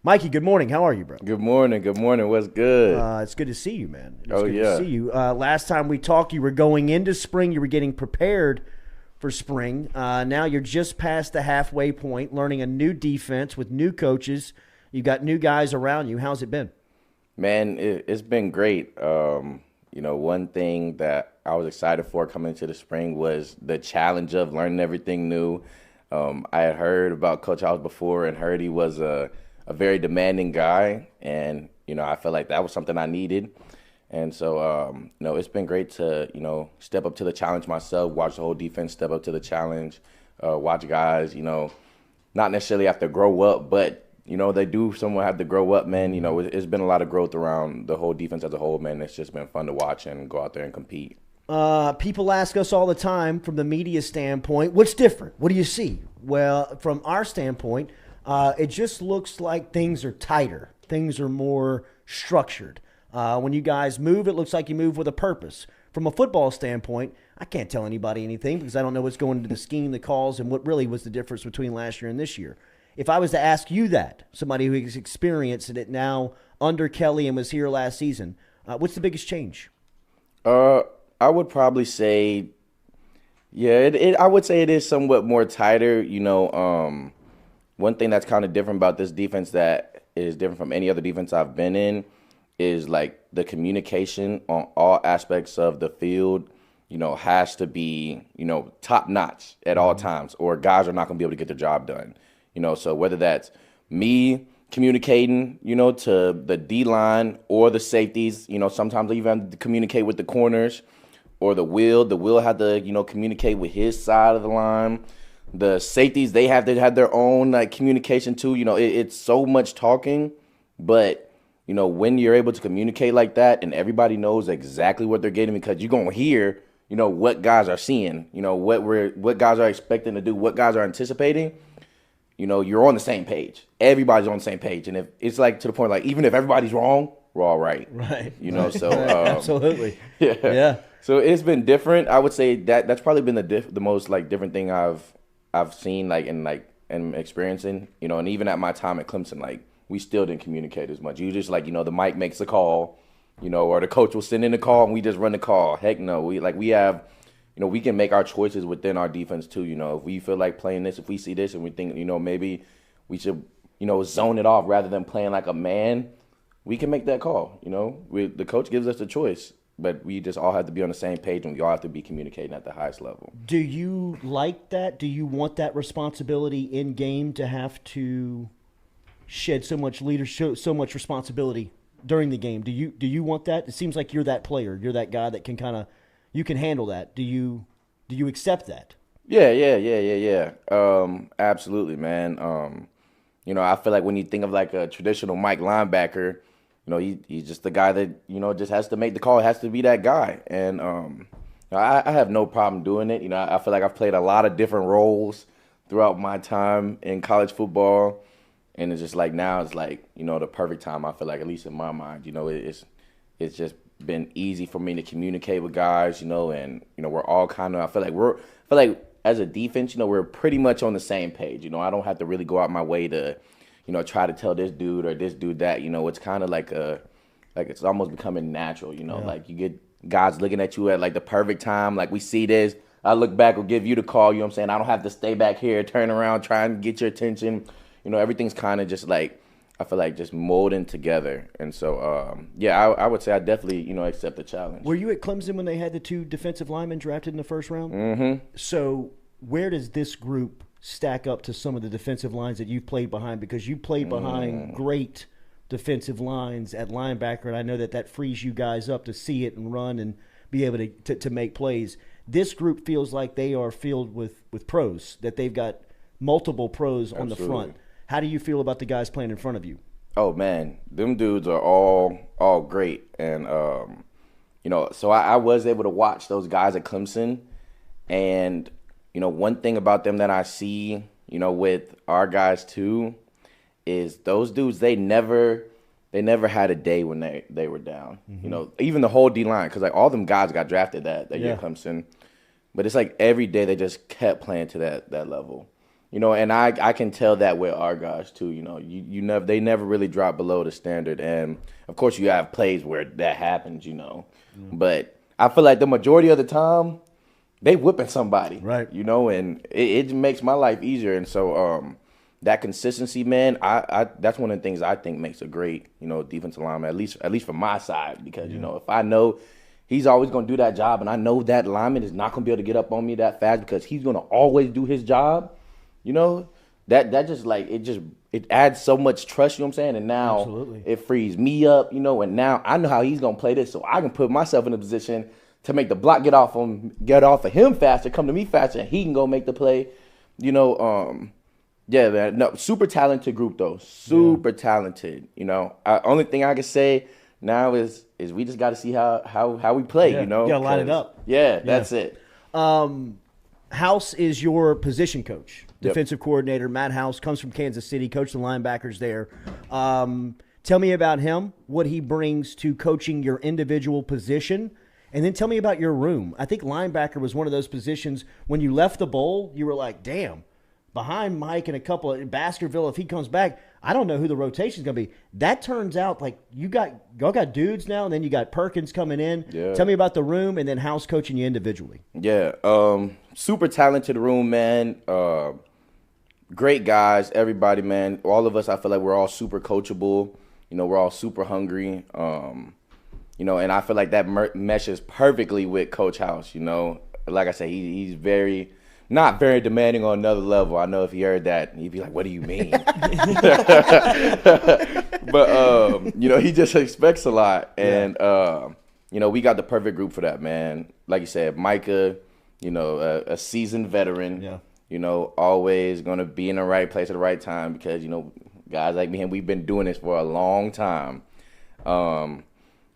Mikey, good morning. How are you, bro? Good morning. Good morning. What's good? It's good to see you, man. It's Oh, good yeah. to see you. Last time we talked, you were going into spring. You were getting prepared for spring. Now you're just past the halfway point, learning a new defense with new coaches. You got new guys around you. How's it been? Man, it's been great. One thing that I was excited for coming into the spring was the challenge of learning everything new. I had heard about Coach House before and heard he was a very demanding guy. And, I felt like that was something I needed. And so, it's been great to, step up to the challenge myself, watch the whole defense step up to the challenge, watch guys, not necessarily have to grow up, but they do somewhat have to grow up, man. It's been a lot of growth around the whole defense as a whole, man. It's just been fun to watch and go out there and compete. People ask us all the time from the media standpoint, what's different? What do you see? Well, from our standpoint, it just looks like things are tighter. Things are more structured. When you guys move, it looks like you move with a purpose. From a football standpoint, I can't tell anybody anything because I don't know what's going into the scheme, the calls, and what really was the difference between last year and this year. If I was to ask you that, somebody who has experienced it now under Kelly and was here last season, what's the biggest change? I would probably say, I would say it is somewhat more tighter. One thing that's kind of different about this defense that is different from any other defense I've been in is like the communication on all aspects of the field, has to be, top notch at all times, or guys are not going to be able to get their job done. So whether that's me communicating, to the D-line or the safeties, sometimes I even have to communicate with the corners or the will had to, communicate with his side of the line. The safeties, they have to have their own like communication too. It's so much talking, but when you're able to communicate like that and everybody knows exactly what they're getting because you're going to hear, what guys are seeing, what guys are expecting to do, what guys are anticipating, you're on the same page. Everybody's on the same page. And if it's like to the point, like, even if everybody's wrong, we're all right. Right. So Absolutely. Yeah. So it's been different. I would say that's probably been the most like different thing I've seen and experiencing, and even at my time at Clemson, like we still didn't communicate as much. You just like, the mic makes a call, or the coach will send in a call and we just run the call. Heck no. We have, we can make our choices within our defense too. If we feel like playing this, if we see this and we think, maybe we should, zone it off rather than playing like a man, we can make that call. The coach gives us the choice, but we just all have to be on the same page and we all have to be communicating at the highest level. Do you like that? Do you want that responsibility in game to have to shed so much leadership, so much responsibility during the game? Do you want that? It seems like you're that player. You're that guy that can you can handle that. Do you accept that? Yeah. Absolutely, man. I feel like when you think of like a traditional Mike linebacker, he's just the guy that, just has to make the call, has to be that guy. And I have no problem doing it. I feel like I've played a lot of different roles throughout my time in college football. And it's just like now it's like, the perfect time, I feel like, at least in my mind, it's just been easy for me to communicate with guys, and, we're all kind of, I feel like as a defense, we're pretty much on the same page. I don't have to really go out my way to, try to tell this dude or this dude that, it's kind of like it's almost becoming natural, like you get guys looking at you at like the perfect time. Like we see this, I look back, will give you the call, what I'm saying? I don't have to stay back here, turn around, try and get your attention. Everything's kind of just like, I feel like just molding together. And so, I would say I definitely, accept the challenge. Were you at Clemson when they had the two defensive linemen drafted in the first round? Mm-hmm. So where does this group stack up to some of the defensive lines that you've played behind? Because you played behind great defensive lines at linebacker, and I know that frees you guys up to see it and run and be able to make plays. This group feels like they are filled with pros, that they've got multiple pros on the front. How do you feel about the guys playing in front of you? Oh, man, them dudes are all great. And, so I was able to watch those guys at Clemson. And, one thing about them that I see, with our guys too, is those dudes, they never had a day when they were down. Mm-hmm. Even the whole D-line, because like all them guys got drafted that year at Clemson. But it's like every day they just kept playing to that level. You know, and I can tell that with our guys too. You know, they never really drop below the standard, and of course you have plays where that happens. You know, but I feel like the majority of the time they whipping somebody, right? You know, and it makes my life easier, and so that consistency, man, I that's one of the things I think makes a great, you know, defensive lineman, at least from my side, because you know if I know he's always going to do that job, and I know that lineman is not going to be able to get up on me that fast because he's going to always do his job. You know, that just like it adds so much trust, you know what I'm saying? And now Absolutely. It frees me up, you know, and now I know how he's gonna play this, so I can put myself in a position to make the block get off of him faster, come to me faster, and he can go make the play. You know, yeah, man. No, super talented group though. Super talented. You know, only thing I can say now is we just got to see how we play. You know, you gotta line it up. Yeah, that's it. House is your position coach, defensive coordinator. Matt House comes from Kansas City, coached the linebackers there. Tell me about him, what he brings to coaching your individual position, and then tell me about your room. I think linebacker was one of those positions when you left the bowl, you were like, damn, behind Mike and a couple of Baskerville, if he comes back, I don't know who the rotation is going to be. That turns out like y'all got dudes now, and then you got Perkins coming in. Yeah. Tell me about the room and then House coaching you individually. Yeah, super talented room, man. Great guys, everybody, man. All of us, I feel like we're all super coachable. You know, we're all super hungry. You know, and I feel like that meshes perfectly with Coach House. You know, like I said, he's not very demanding on another level. I know if he heard that, he'd be like, "What do you mean?" But you know, he just expects a lot, and you know, we got the perfect group for that, man. Like you said, Micah, you know, a seasoned veteran. Yeah. You know, always gonna be in the right place at the right time because you know, guys like me and we've been doing this for a long time.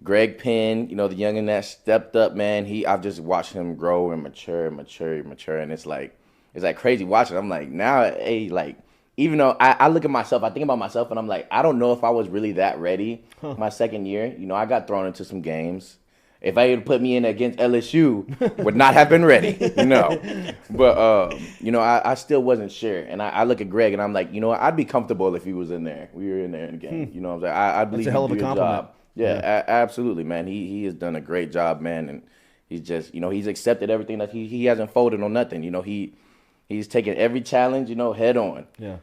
Greg Penn, you know, the youngin' that stepped up, man. I've just watched him grow and mature, and it's like crazy watching. I'm like, now, hey, like, even though I look at myself, I think about myself, and I'm like, I don't know if I was really that ready my second year. You know, I got thrown into some games. If I had put me in against LSU, would not have been ready, you know. But, you know, I still wasn't sure. And I look at Greg, and I'm like, you know what, I'd be comfortable if he was in there. We were in there in the game. You know what I'm saying? I believe That's a hell of a he'd do his compliment. job. Yeah, absolutely, man. He has done a great job, man, and he's just, you know, he's accepted everything that he hasn't folded on nothing. You know, he's taken every challenge, you know, head on. Yeah.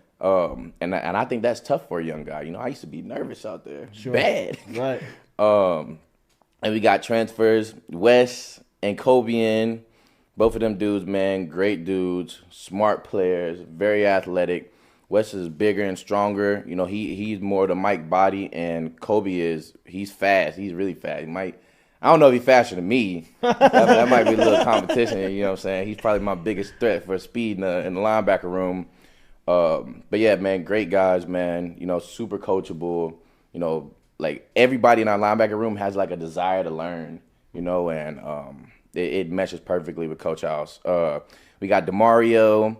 And I think that's tough for a young guy. You know, I used to be nervous out there, bad. Right. And we got transfers, Wes and Kobe both of them dudes, man, great dudes, smart players, very athletic. Wes is bigger and stronger. You know, he's more the Mike body, and Kobe he's fast. He's really fast. I don't know if he's faster than me. that might be a little competition. You know what I'm saying? He's probably my biggest threat for speed in the linebacker room. But yeah, man, great guys, man. You know, super coachable. You know, like everybody in our linebacker room has like a desire to learn. You know, and it meshes perfectly with Coach House. We got DeMario.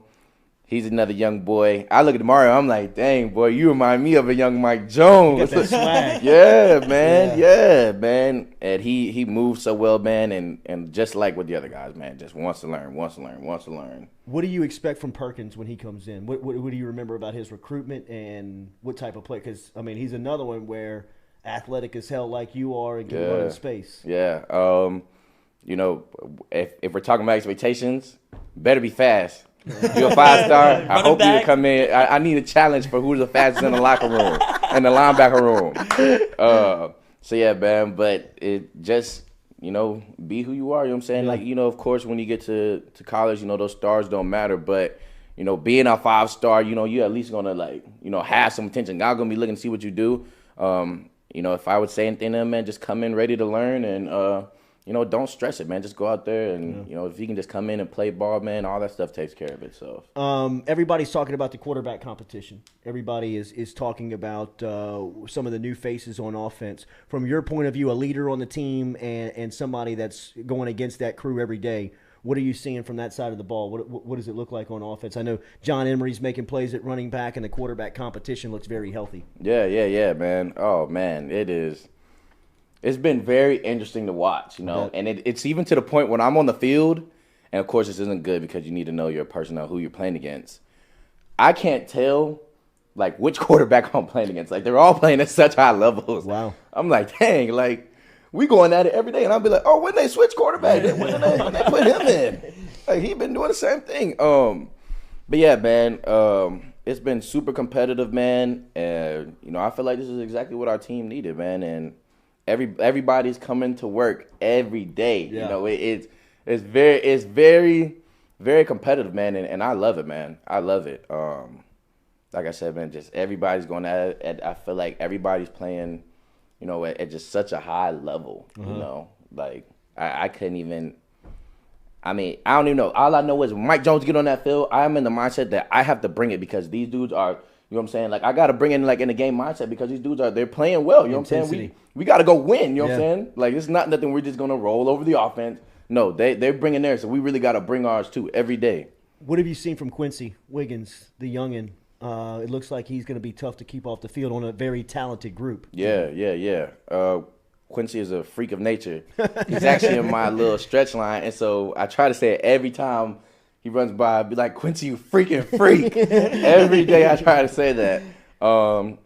He's another young boy. I look at DeMario, I'm like, dang, boy, you remind me of a young Mike Jones. Got that swag. Yeah, man. Yeah, man. And he moves so well, man, and just like with the other guys, man, just wants to learn. What do you expect from Perkins when he comes in? What do you remember about his recruitment and what type of play? Because, I mean, he's another one where athletic as hell like you are and can run in space. Yeah. You know, if we're talking about expectations, better be fast. You're a 5-star. I hope you come in. I need a challenge for who's the fastest in the locker room, in the linebacker room. So yeah, man. But it just, you know, be who you are. You know what I'm saying? Like, you know, of course, when you get to college, you know, those stars don't matter. But you know, being a 5-star, you know, you at least gonna like, you know, have some attention. God gonna be looking to see what you do. You know, if I would say anything to him, man, just come in ready to learn and you know, don't stress it, man. Just go out there and, you know, if you can just come in and play ball, man, all that stuff takes care of itself. Everybody's talking about the quarterback competition. Everybody is talking about some of the new faces on offense. From your point of view, a leader on the team and somebody that's going against that crew every day, what are you seeing from that side of the ball? What does it look like on offense? I know John Emery's making plays at running back, and the quarterback competition looks very healthy. Yeah, man. Oh, man, it is. It's been very interesting to watch, you know, and it's even to the point when I'm on the field, and of course this isn't good because you need to know your personnel, who you're playing against. I can't tell like which quarterback I'm playing against. Like they're all playing at such high levels. Wow. I'm like, dang, like we going at it every day, and I'll be like, oh, when they switch quarterback, when they put him in, like he been doing the same thing. But yeah, man, it's been super competitive, man, and I feel like this is exactly what our team needed, man, and everybody's coming to work every day. Yeah. It's very, very competitive, man, and I love it, man. I love it. Like I said, man, just everybody's going at it. I feel like everybody's playing, at just such a high level, Like, I couldn't even – I mean, I don't even know. All I know is when Mike Jones get on that field, I'm in the mindset that I have to bring it because these dudes are – you know what I'm saying? Like, I got to bring in, like, in the game mindset because these dudes they're playing well. You know what I'm saying? We got to go win. You know what I'm saying? Like, it's not nothing we're just going to roll over the offense. No, they're bringing theirs, so we really got to bring ours, too, every day. What have you seen from Quincy Wiggins, the youngin'? It looks like he's going to be tough to keep off the field on a very talented group. Yeah. Quincy is a freak of nature. He's actually in my little stretch line, and so I try to say it every time he runs by. I'd be like, Quincy, you freaking freak. Every day I try to say that.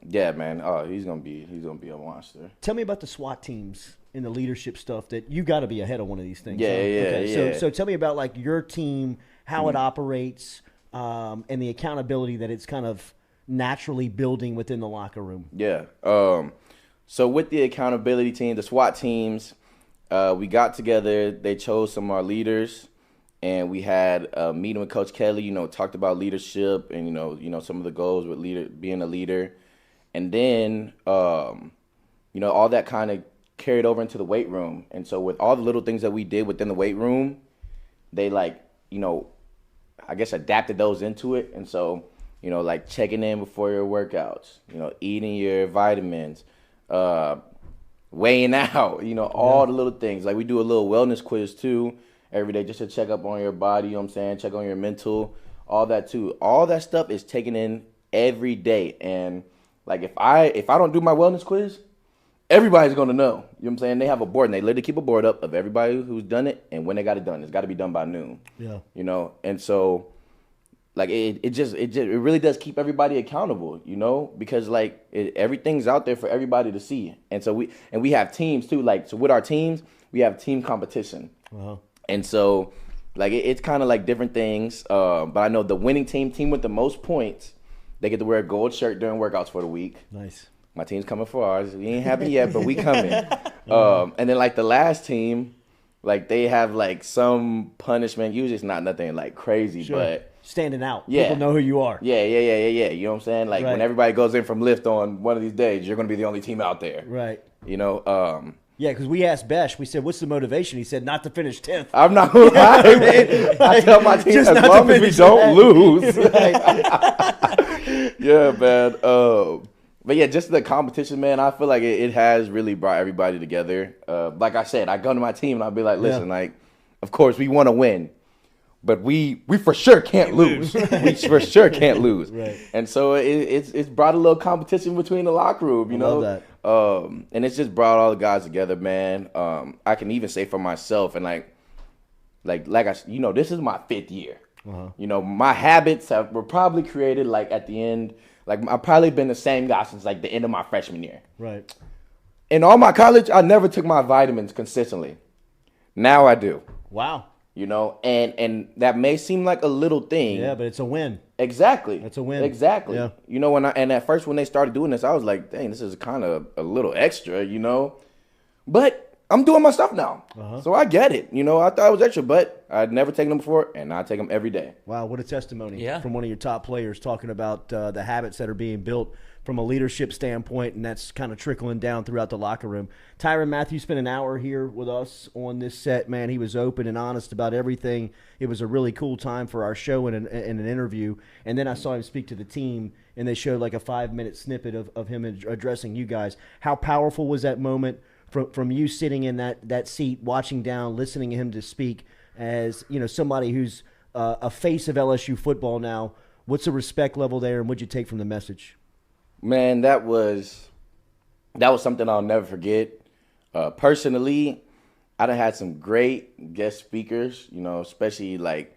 Yeah, man. Oh, he's gonna be a monster. Tell me about the SWAT teams and the leadership stuff that you got to be ahead of one of these things. Yeah. So tell me about like your team, how it operates. And the accountability that it's kind of naturally building within the locker room. Yeah. So with the accountability team, the SWAT teams, we got together. They chose some of our leaders, and we had a meeting with Coach Kelly. Talked about leadership and some of the goals with being a leader, and then all that kind of carried over into the weight room. And so with all the little things that we did within the weight room, they I guess adapted those into it. And so, like checking in before your workouts, eating your vitamins, weighing out, all the little things. Like we do a little wellness quiz too every day just to check up on your body, you know what I'm saying? Check on your mental, all that too. All that stuff is taken in every day. And like if I don't do my wellness quiz, everybody's going to know. You know what I'm saying? They have a board, and they literally keep a board up of everybody who's done it and when they got it done. It's got to be done by noon. Yeah. And so, like, it really does keep everybody accountable, because, like, everything's out there for everybody to see. And so we have teams, too. Like, so with our teams, we have team competition. Uh-huh. And so, like, it's kind of like different things. But I know the winning team with the most points, they get to wear a gold shirt during workouts for the week. Nice. My team's coming for ours. We ain't happened yet, but we coming. And then, like, the last team, like, they have, like, some punishment. Usually it's not nothing, like, crazy, but. Standing out. Yeah. People know who you are. Yeah. You know what I'm saying? Like, when everybody goes in from lift on one of these days, you're going to be the only team out there. Right. Yeah, because we asked Besh, we said, what's the motivation? He said, not to finish 10th. I'm not going to lie, man. I tell my team, as long as we don't lose. Yeah, man. But yeah, just the competition, man, I feel like it has really brought everybody together. Like I said, I go to my team and I'll be like, listen, like, of course we want to win, but we for sure can't lose. We for sure can't lose. Right. And so it's brought a little competition between the locker room, you know. Love that. And it's just brought all the guys together, man. I can even say for myself, and like I, this is my 5th year. Uh-huh. My habits were probably created like at the end. Like, I've probably been the same guy since, like, the end of my freshman year. Right. In all my college, I never took my vitamins consistently. Now I do. Wow. And that may seem like a little thing. Yeah, but it's a win. Exactly. That's a win. Exactly. Yeah. And at first when they started doing this, I was like, dang, this is kind of a little extra, But I'm doing my stuff now. Uh-huh. So I get it. I thought it was extra, but I'd never taken them before, and I take them every day. Wow, what a testimony from one of your top players talking about the habits that are being built from a leadership standpoint, and that's kind of trickling down throughout the locker room. Tyrann Mathieu spent an hour here with us on this set, man. He was open and honest about everything. It was a really cool time for our show and an interview. And then I saw him speak to the team, and they showed like a 5-minute snippet of him addressing you guys. How powerful was that moment from you sitting in that seat, watching down, listening to him to speak as, somebody who's a face of LSU football now? What's the respect level there, and what'd you take from the message? Man, that was something I'll never forget. Personally, I done had some great guest speakers, especially like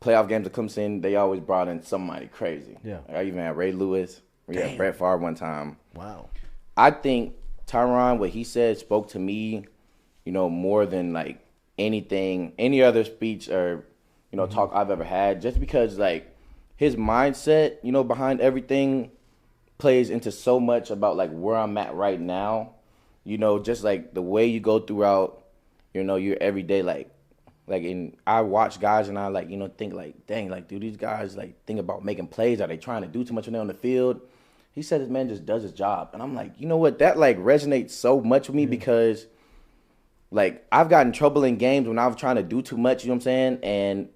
playoff games that comes in, they always brought in somebody crazy. Yeah. Like I even had Ray Lewis. We had Brett Favre one time. Wow. I think Tyron, what he said spoke to me, more than like anything, any other speech or, talk I've ever had. Just because like his mindset, behind everything plays into so much about like where I'm at right now. Just like the way you go throughout, your everyday I watch guys and I think like, dang, like, do these guys like think about making plays? Are they trying to do too much when they're on the field? He said this man just does his job. And I'm like, you know what? That like resonates so much with me because like I've gotten in trouble in games when I was trying to do too much, you know what I'm saying? And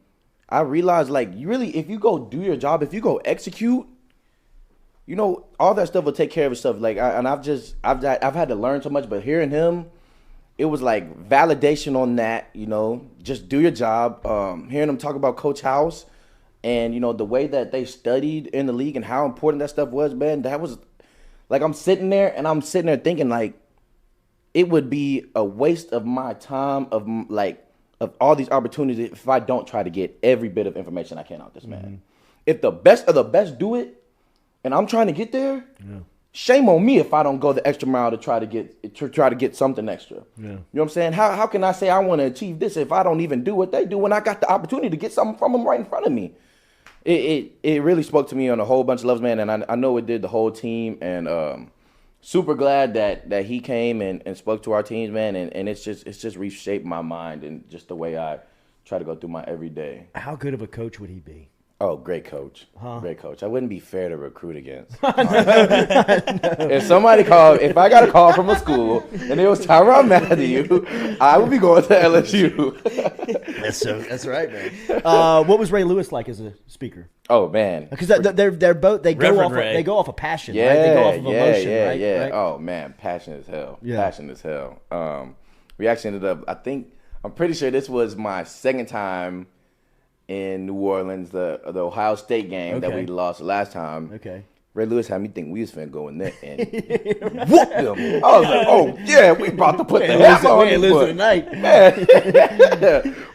I realized like you really, if you go do your job, if you go execute, all that stuff will take care of itself. Like, I've had to learn so much, but hearing him, it was like validation on that, just do your job. Hearing him talk about Coach House and, the way that they studied in the league and how important that stuff was, man, that was like, I'm sitting there thinking like, it would be a waste of my time of all these opportunities if I don't try to get every bit of information I can out this man. If the best of the best do it, and I'm trying to get there, shame on me if I don't go the extra mile to try to get something extra. Yeah. You know what I'm saying? How can I say I want to achieve this if I don't even do what they do when I got the opportunity to get something from them right in front of me? It really spoke to me on a whole bunch of levels, man, and I know it did the whole team, and super glad that he came and spoke to our teams, man, and it's just reshaped my mind and just the way I try to go through my everyday. How good of a coach would he be? Oh, great coach. Great coach. I wouldn't be fair to recruit against. If I got a call from a school and it was Tyrann Mathieu, I would be going to LSU. That's right, man. What was Ray Lewis like as a speaker? Oh man, because they're both they go off of passion, right? They go off of emotion, right? Yeah. Right? Oh man, passion as hell. Yeah. Passion as hell. We actually ended up. I'm pretty sure this was my second time in New Orleans, the Ohio State game that we lost last time. Okay. Ray Lewis had me think we was finna go in there and whoop them. I was like, oh yeah, we about to put the hammer on this one tonight. Man.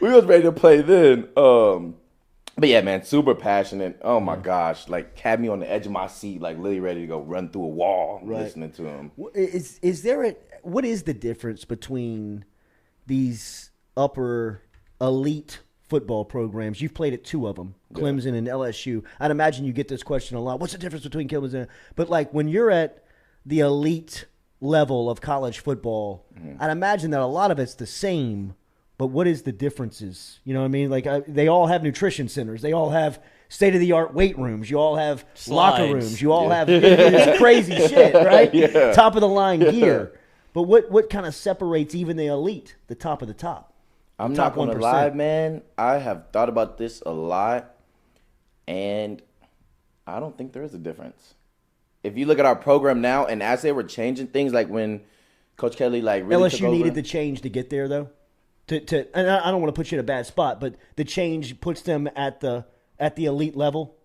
We was ready to play then. But yeah, man, super passionate. Oh my gosh, like had me on the edge of my seat, like literally ready to go run through a wall listening to him. What is the difference between these upper elite football programs? You've played at two of them, Clemson and LSU. I'd imagine you get this question a lot. What's the difference between Clemson? But like when you're at the elite level of college football, I'd imagine that a lot of it's the same. But what is the differences? You know what I mean? Like they all have nutrition centers. They all have state-of-the-art weight rooms. You all have locker rooms. You all have this crazy shit, right? Yeah. Top-of-the-line gear. But what kind of separates even the elite, the top of the top? I'm not going to lie, man. I have thought about this a lot, and I don't think there is a difference. If you look at our program now, and as they were changing things, like when Coach Kelly really took LSU over, needed the change to get there, though. And I don't want to put you in a bad spot, but the change puts them at the elite level.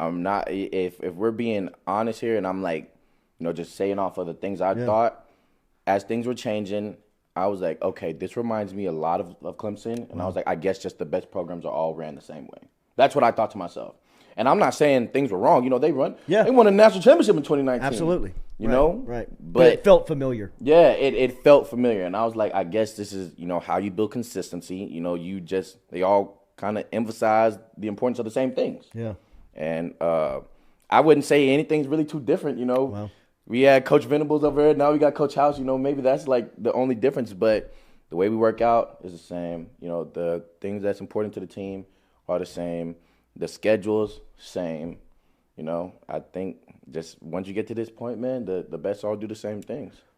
I'm not. If we're being honest here, and I'm just saying off of the things I thought, as things were changing, I was like, okay, this reminds me a lot of Clemson. And I was like, I guess just the best programs are all ran the same way. That's what I thought to myself. And I'm not saying things were wrong. They won a national championship in 2019. Absolutely. Right. But it felt familiar. Yeah, it felt familiar. And I was like, I guess this is, how you build consistency. They all kind of emphasize the importance of the same things. Yeah. And I wouldn't say anything's really too different, Wow. We had Coach Venables over there. Now we got Coach House. Maybe that's like the only difference. But the way we work out is the same. The things that's important to the team are the same. The schedule's same. I think just once you get to this point, man, the best all do the same things.